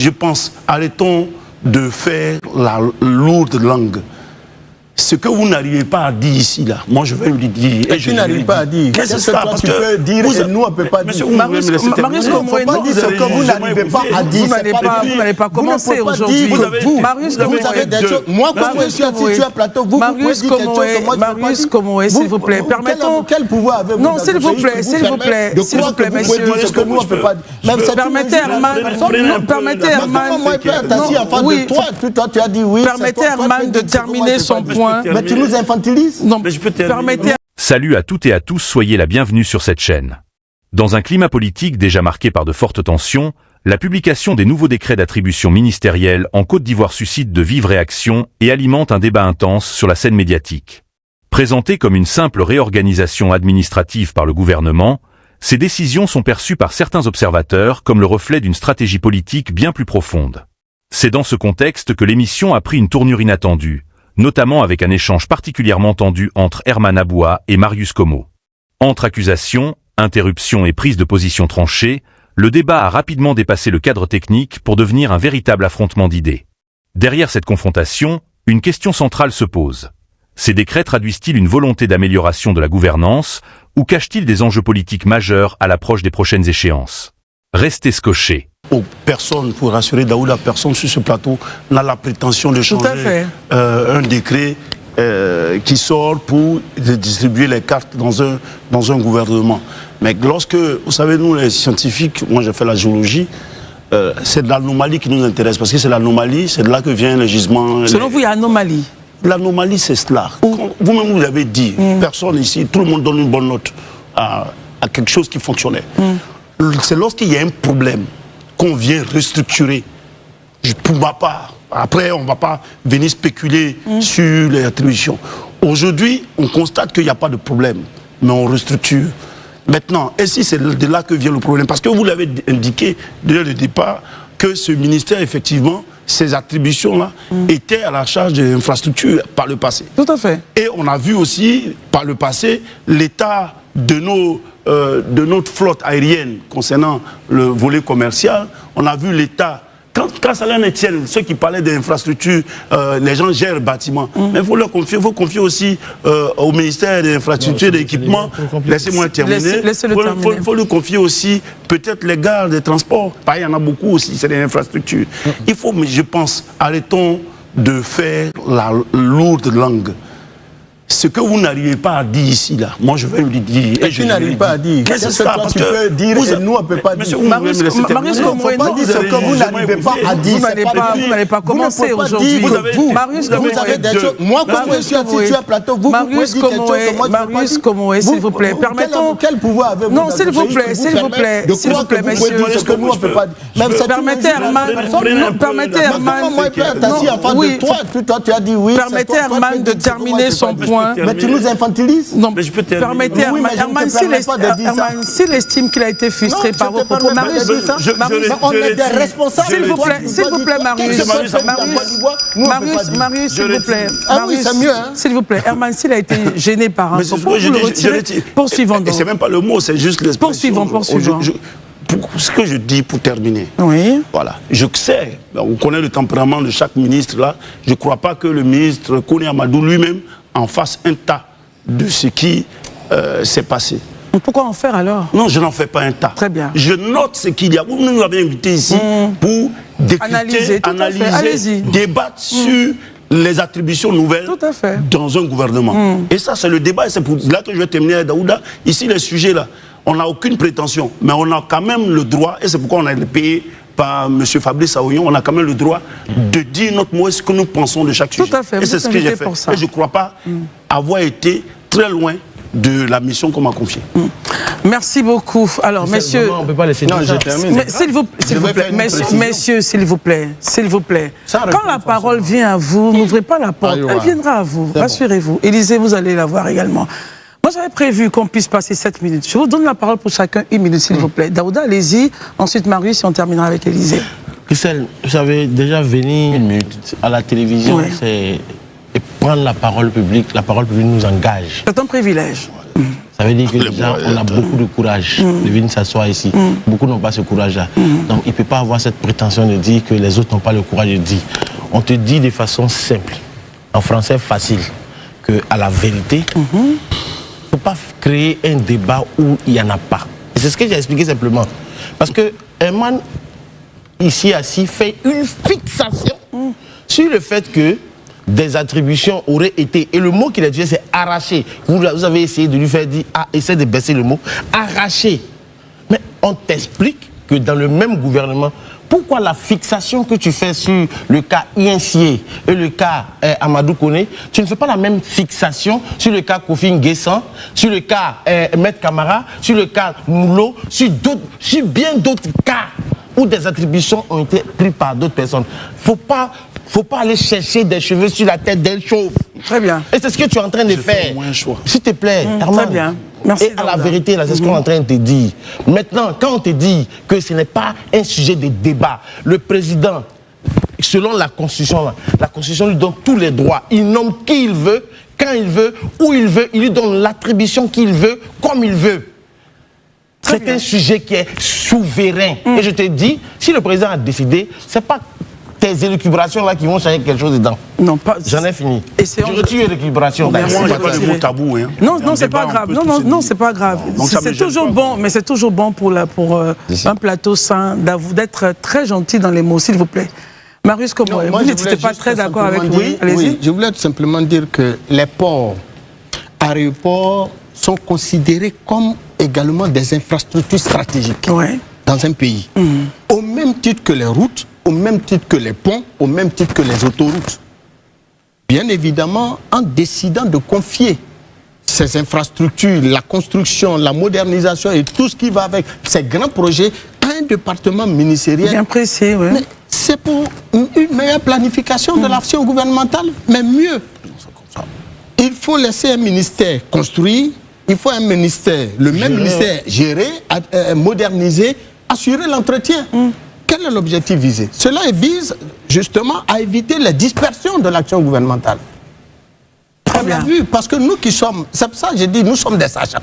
Je pense, arrêtons de faire la lourde langue. Ce que vous n'arrivez pas à dire ici, là, moi je vais lui dire. Et tu n'arrives pas à dire. Qu'est-ce que toi tu peux dire et nous on ne peut pas dire. Marius Komoé, pas dire ce que vous n'arrivez pas à dire. Vous n'allez pas commencer aujourd'hui. Marius Komoé, vous avez des choses. Moi, comme je suis assis sur un plateau, vous pouvez dire quelque chose que moi je ne peux pas dire. Marius Komoé, s'il vous plaît, permettons. Quel pouvoir avez-vous? Non, s'il vous plaît, s'il vous plaît, s'il vous plaît, messieurs. Ce que nous on ne peut pas dire. Permettez Herman. Permettez Herman de terminer son point. Mais tu nous infantilises. Non, mais je peux terminer. Salut à toutes et à tous, soyez la bienvenue sur cette chaîne. Dans un climat politique déjà marqué par de fortes tensions, la publication des nouveaux décrets d'attribution ministérielle en Côte d'Ivoire suscite de vives réactions et alimente un débat intense sur la scène médiatique. Présentées comme une simple réorganisation administrative par le gouvernement, ces décisions sont perçues par certains observateurs comme le reflet d'une stratégie politique bien plus profonde. C'est dans ce contexte que l'émission a pris une tournure inattendue, notamment avec un échange particulièrement tendu entre Herman Aboua et Marius Komoé. Entre accusations, interruptions et prises de position tranchées, le débat a rapidement dépassé le cadre technique pour devenir un véritable affrontement d'idées. Derrière cette confrontation, une question centrale se pose. Ces décrets traduisent-ils une volonté d'amélioration de la gouvernance ou cachent-ils des enjeux politiques majeurs à l'approche des prochaines échéances? Restez scotchés. Personne, pour rassurer Daouda, personne sur ce plateau n'a la prétention de changer un décret qui sort pour distribuer les cartes dans un gouvernement. Mais lorsque, vous savez, nous les scientifiques, moi j'ai fait la géologie, c'est de l'anomalie qui nous intéresse, parce que c'est l'anomalie, c'est de là que vient le gisement. Selon vous, il y a anomalie? L'anomalie, c'est cela. Vous-même, vous l'avez dit, personne ici, tout le monde donne une bonne note à quelque chose qui fonctionnait. C'est lorsqu'il y a un problème qu'on vient restructurer. Pour ma part, après on ne va pas venir spéculer sur les attributions. Aujourd'hui, on constate qu'il n'y a pas de problème, mais on restructure. Maintenant, et si c'est de là que vient le problème? Parce que vous l'avez indiqué dès le départ, que ce ministère, effectivement, ces attributions-là étaient à la charge des infrastructures par le passé. Tout à fait. Et on a vu aussi, par le passé, l'état de notre flotte aérienne concernant le volet commercial. On a vu l'état, quand ça l'en Etienne, ceux qui parlaient d'infrastructures, les gens gèrent le bâtiment. Mais il faut leur confier, aussi au ministère des infrastructures et des équipements. Laissez-moi terminer. Il faut lui confier aussi peut-être les gares des transports. Il y en a beaucoup aussi, c'est des infrastructures. Il faut, je pense, arrêtons de faire la lourde langue. Ce que vous n'arrivez pas à dire ici, là, moi je vais lui dire. Et tu n'arrives pas à dire. Qu'est-ce que toi tu peux dire et nous on ne peut pas dire. Marius Komoé, pas dire ce que vous n'arrivez pas à dire. Vous n'allez pas commencer aujourd'hui. Marius Komoé, vous avez des choses. Moi, comme je suis assis sur un plateau, vous pouvez dire quelque chose que moi je ne peux pas dire. Marius Komoé, s'il vous plaît, permettons. Quel pouvoir avez-vous? Non, s'il vous plaît, s'il vous plaît, s'il vous plaît, messieurs. Ce que nous on ne peut pas dire. Permettez Herman. Oui, toi tu as dit oui. Permettez Herman de terminer son point. Mais tu nous infantilises. Non, mais je peux permettez Herman, s'il estime qu'il a été frustré par vos propos. Marius, on est des responsables. S'il vous plaît, Marius, s'il vous plaît. Ah oui, c'est mieux. S'il vous plaît, Herman, s'il a été gêné par un propos, vous le retirez. Poursuivons donc. C'est même pas le mot, c'est juste l'expression. Poursuivons. Ce que je dis pour terminer, voilà. Je sais, on connaît le tempérament de chaque ministre là. Je ne crois pas que le ministre Kone Amadou lui-même en fasse un tas de ce qui s'est passé. Pourquoi en faire alors? Non, je n'en fais pas un tas. Très bien. Je note ce qu'il y a. Vous nous avez invité ici pour décrypter, analyser, débattre sur les attributions nouvelles dans un gouvernement. Et ça, c'est le débat. Et c'est pour là que je vais terminer avec Daouda. Ici, les sujets là, on n'a aucune prétention, mais on a quand même le droit, et c'est pourquoi on a été payé par M. Fabrice Aouillon, on a quand même le droit de dire notre mot et ce que nous pensons de chaque sujet. Tout à fait. Et c'est ce que j'ai fait. Et je ne crois pas avoir été très loin de la mission qu'on m'a confiée. Merci beaucoup. Alors, messieurs... On ne peut pas laisser dire ça. S'il vous plaît, messieurs, s'il vous plaît. Quand la parole vient à vous, n'ouvrez pas la porte. Elle viendra à vous, rassurez-vous. Élisée, vous allez la voir également. Moi, j'avais prévu qu'on puisse passer 7 minutes. Je vous donne la parole pour chacun 1 minute, s'il vous plaît. Daouda, allez-y. Ensuite, Marius, et on terminera avec Élisée. Christelle, vous savez, déjà venir à la télévision, c'est prendre la parole publique nous engage. C'est un privilège. Ça veut dire que les gens, on a beaucoup de courage de venir s'asseoir ici. Beaucoup n'ont pas ce courage-là. Donc il ne peut pas avoir cette prétention de dire que les autres n'ont pas le courage de dire. On te dit de façon simple, en français facile, qu'à la vérité, il ne faut pas créer un débat où il n'y en a pas. C'est ce que j'ai expliqué simplement. Parce que un man ici assis fait une fixation sur le fait que des attributions auraient été, et le mot qu'il a utilisé c'est arraché. Vous avez essayé de lui faire dire, essaie de baisser le mot, arraché. Mais on t'explique que dans le même gouvernement, pourquoi la fixation que tu fais sur le cas Iensié et le cas Amadou Koné, tu ne fais pas la même fixation sur le cas Kofi Nguessan, sur le cas Maître Camara, sur le cas Moulo, sur bien d'autres cas où des attributions ont été prises par d'autres personnes. Faut pas aller chercher des cheveux sur la tête d'un chauve. Très bien. Et c'est ce que tu es en train de faire. S'il te plaît, Herman. Très bien. Merci. Et à la vérité, là, c'est ce qu'on est en train de te dire. Maintenant, quand on te dit que ce n'est pas un sujet de débat, le président, selon la Constitution lui donne tous les droits. Il nomme qui il veut, quand il veut, où il veut. Il lui donne l'attribution qu'il veut, comme il veut. C'est un sujet qui est souverain. Et je te dis, si le président a décidé, ce n'est pas tes élucubrations là qui vont changer quelque chose dedans. Non, pas. J'en ai fini. Je retire l'élucubration. Moi, il n'y a pas de mot tabou. Hein. Non, c'est pas grave. Non, c'est pas grave. C'est toujours bon, mais c'est toujours bon pour un plateau sain d'être très gentil dans les mots, s'il vous plaît. Marius, comme vous n'étiez pas très d'accord avec lui. Oui, je voulais tout simplement dire que les ports, aéroports sont considérés comme également des infrastructures stratégiques dans un pays. Au même titre que les routes, au même titre que les ponts, au même titre que les autoroutes. Bien évidemment, en décidant de confier ces infrastructures, la construction, la modernisation et tout ce qui va avec ces grands projets à un département ministériel. Bien précis, oui. C'est pour une meilleure planification de l'action gouvernementale, mais mieux. Il faut laisser un ministère construire, il faut un ministère, le même ministère gérer, moderniser, assurer l'entretien. Quel est l'objectif visé? Cela vise justement à éviter la dispersion de l'action gouvernementale. On l'a vu, parce que nous qui sommes, c'est pour ça que j'ai dit, nous sommes des sachants.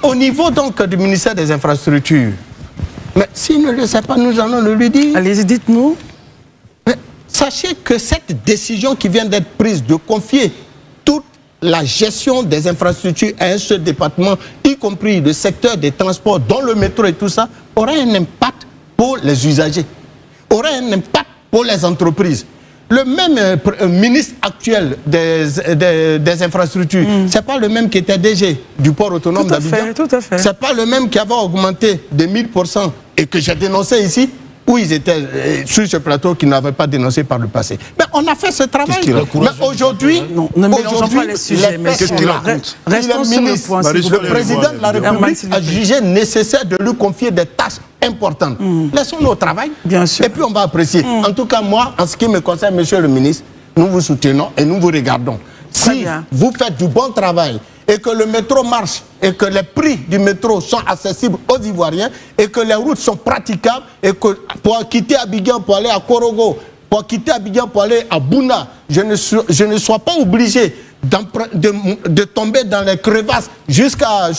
Au niveau donc du ministère des Infrastructures, mais s'il ne le sait pas, nous allons le lui dire. Allez-y, dites-nous. Sachez que cette décision qui vient d'être prise de confier toute la gestion des infrastructures à un seul département, y compris le secteur des transports, dont le métro et tout ça, aura un impact pour les usagers, aura un impact pour les entreprises. Le même ministre actuel des infrastructures, c'est pas le même qui était DG du port autonome d'Abidjan. Tout à fait. C'est pas le même qui avait augmenté de 1000% et que j'ai dénoncé ici, où ils étaient sur ce plateau qui n'avaient pas dénoncé par le passé. Mais on a fait ce travail. Mais aujourd'hui, ne mélangeons pas les sujets. Qu'est-ce qu'il raconte? Restons sur le point. Le président de la République a jugé nécessaire de lui confier des tâches importantes. Laissons-le au travail. Bien sûr. Et puis on va apprécier. En tout cas, moi, en ce qui me concerne, monsieur le ministre, nous vous soutenons et nous vous regardons. Si vous faites du bon travail et que le métro marche et que les prix du métro sont accessibles aux Ivoiriens et que les routes sont praticables et que pour quitter Abidjan pour aller à Korogo, pour quitter Abidjan pour aller à Bouna, je ne sois pas obligé de tomber dans les crevasses jusqu'à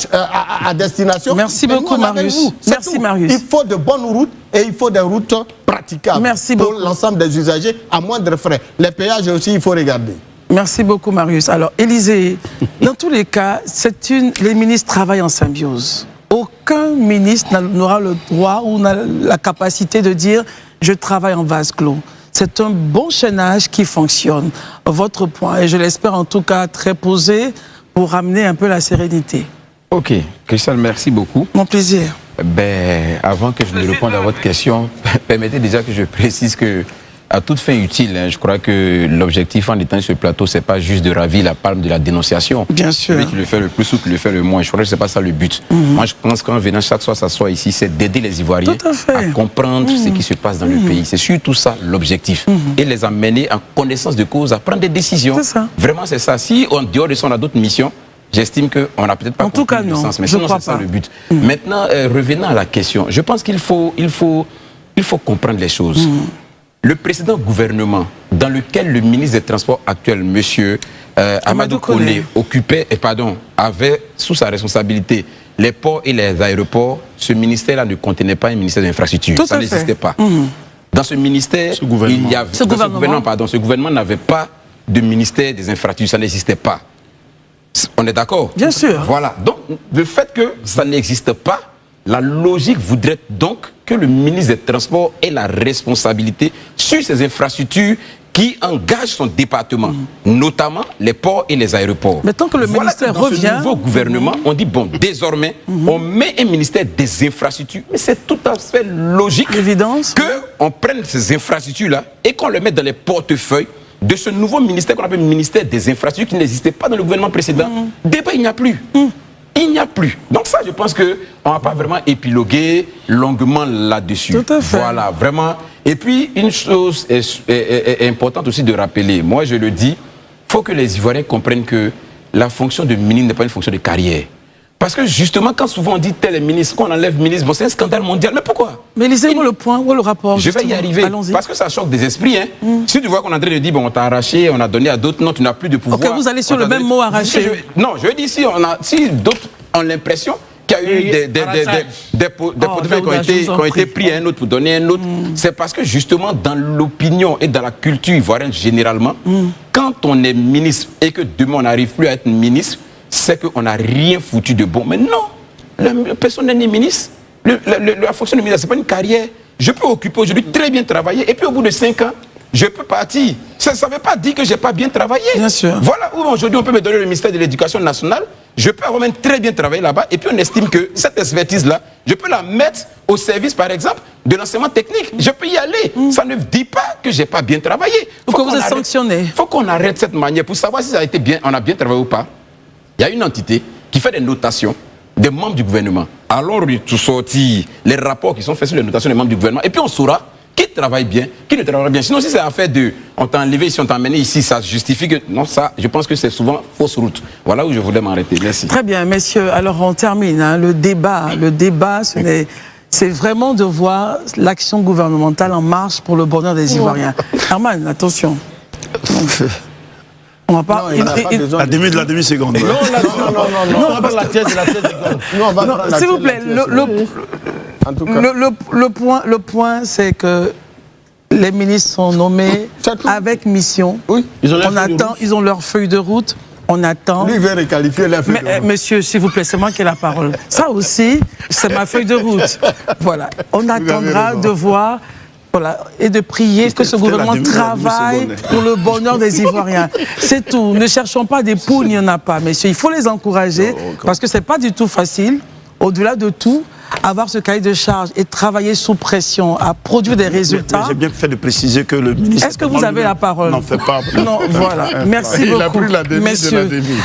destination. Merci beaucoup, Marius. Merci, Marius. Il faut de bonnes routes et il faut des routes praticables pour l'ensemble des usagers à moindre frais. Les péages aussi, il faut regarder. Merci beaucoup, Marius. Alors, Élysée, dans tous les cas, les ministres travaillent en symbiose. Aucun ministre n'aura le droit ou la capacité de dire « je travaille en vase clos ». C'est un bon chaînage qui fonctionne. Votre point, et je l'espère en tout cas très posé pour ramener un peu la sérénité. Ok, Christelle, merci beaucoup. Mon plaisir. Avant que je ne réponde à votre question, permettez déjà que je précise que à toute fin utile, je crois que l'objectif en étant sur le plateau, c'est pas juste de ravir la palme de la dénonciation. Bien sûr. Celui qui le fait le plus ou qui le fait le moins. Je crois que c'est pas ça le but. Moi, je pense qu'en venant chaque soir s'asseoir ici, c'est d'aider les Ivoiriens à comprendre ce qui se passe dans le pays. C'est surtout ça l'objectif. Et les amener en connaissance de cause à prendre des décisions. C'est ça. Vraiment, c'est ça. Si en dehors de ça, on a d'autres missions, j'estime qu'on n'a peut-être pas compris le sens. Mais sinon, c'est ça le but. Maintenant, revenant à la question, je pense qu'il faut comprendre les choses. le précédent gouvernement, dans lequel le ministre des Transports actuel, M. Amadou Koné, avait sous sa responsabilité les ports et les aéroports, ce ministère-là ne contenait pas un ministère de l'infrastructure. Ça n'existait pas. Dans ce ministère, ce gouvernement n'avait pas de ministère des infrastructures, ça n'existait pas. On est d'accord? Bien sûr. Voilà. Donc, le fait que ça n'existe pas, la logique voudrait donc que le ministre des Transports ait la responsabilité sur ces infrastructures qui engagent son département, notamment les ports et les aéroports. Mais tant que le ministère revient... Dans ce nouveau gouvernement, on dit, bon, désormais, on met un ministère des infrastructures. Mais c'est tout à fait logique qu'on prenne ces infrastructures-là et qu'on les mette dans les portefeuilles de ce nouveau ministère qu'on appelle ministère des infrastructures qui n'existait pas dans le gouvernement précédent. Débat, il n'y a plus. Il n'y a plus. Donc ça, je pense qu'on ne va pas vraiment épiloguer longuement là-dessus. Tout à fait. Voilà, vraiment. Et puis, une chose est importante aussi de rappeler. Moi, je le dis, il faut que les Ivoiriens comprennent que la fonction de ministre n'est pas une fonction de carrière. Parce que justement, quand souvent on dit tel est ministre, qu'on enlève ministre, bon, c'est un scandale mondial. Mais pourquoi? Mais lisez-moi le point, ou le rapport. Je vais y arriver. Parce que ça choque des esprits. Hein. Si tu vois qu'on est en train de dire, bon, on t'a arraché, on a donné à d'autres, non, tu n'as plus de pouvoir. Ok, vous allez sur le même mot arraché. Non, je dis si d'autres ont l'impression qu'il y a eu des portefeuilles qui ont été pris à un autre pour donner à un autre, c'est parce que justement, dans l'opinion et dans la culture ivoirienne généralement, quand on est ministre et que demain on n'arrive plus à être ministre, c'est qu'on n'a rien foutu de bon. Mais non, personne n'est ministre. La fonction de ministre, ce n'est pas une carrière. Je peux occuper aujourd'hui très bien travailler et puis au bout de 5 ans, je peux partir. Ça ne veut pas dire que je n'ai pas bien travaillé. Bien sûr. Voilà où aujourd'hui on peut me donner le ministère de l'Éducation nationale. Je peux avoir même très bien travaillé là-bas et puis on estime que cette expertise-là, je peux la mettre au service, par exemple, de l'enseignement technique. Je peux y aller. Ça ne dit pas que je n'ai pas bien travaillé. Faut que vous êtes sanctionné. Il faut qu'on arrête cette manière pour savoir si ça a été bien, on a bien travaillé ou pas. Il y a une entité qui fait des notations des membres du gouvernement. Alors, tout sortir les rapports qui sont faits sur les notations des membres du gouvernement. Et puis, on saura qui travaille bien, qui ne travaille bien. Sinon, si c'est affaire de on t'a enlevé ici, on t'a emmené ici, ça justifie que... Non, ça, je pense que c'est souvent fausse route. Voilà où je voulais m'arrêter. Merci. Très bien, messieurs. Alors, on termine. Hein, le débat, c'est vraiment de voir l'action gouvernementale en marche pour le bonheur des Ivoiriens. Herman, attention. On va pas... La demi-seconde. Non, on va pas la thèse de la seconde. S'il vous plaît, le point, c'est que les ministres sont nommés avec mission. Oui. Ils ont leur feuille de route. On attend. Lui, il veut requalifier la feuille de route. Monsieur, s'il vous plaît, c'est moi qui ai la parole. Ça aussi, c'est ma feuille de route. Voilà. On attendra de voir... Voilà, et de prier que ce gouvernement travaille pour le bonheur des Ivoiriens. C'est tout. Ne cherchons pas des poules, il n'y en a pas, messieurs. Il faut les encourager parce que ce n'est pas du tout facile. Au-delà de tout, avoir ce cahier de charge et travailler sous pression à produire des résultats. J'ai bien fait de préciser que le ministre... Est-ce que vous avez la parole? N'en fait pas. Non, voilà. Merci beaucoup, il a pris la demi messieurs. de la demi.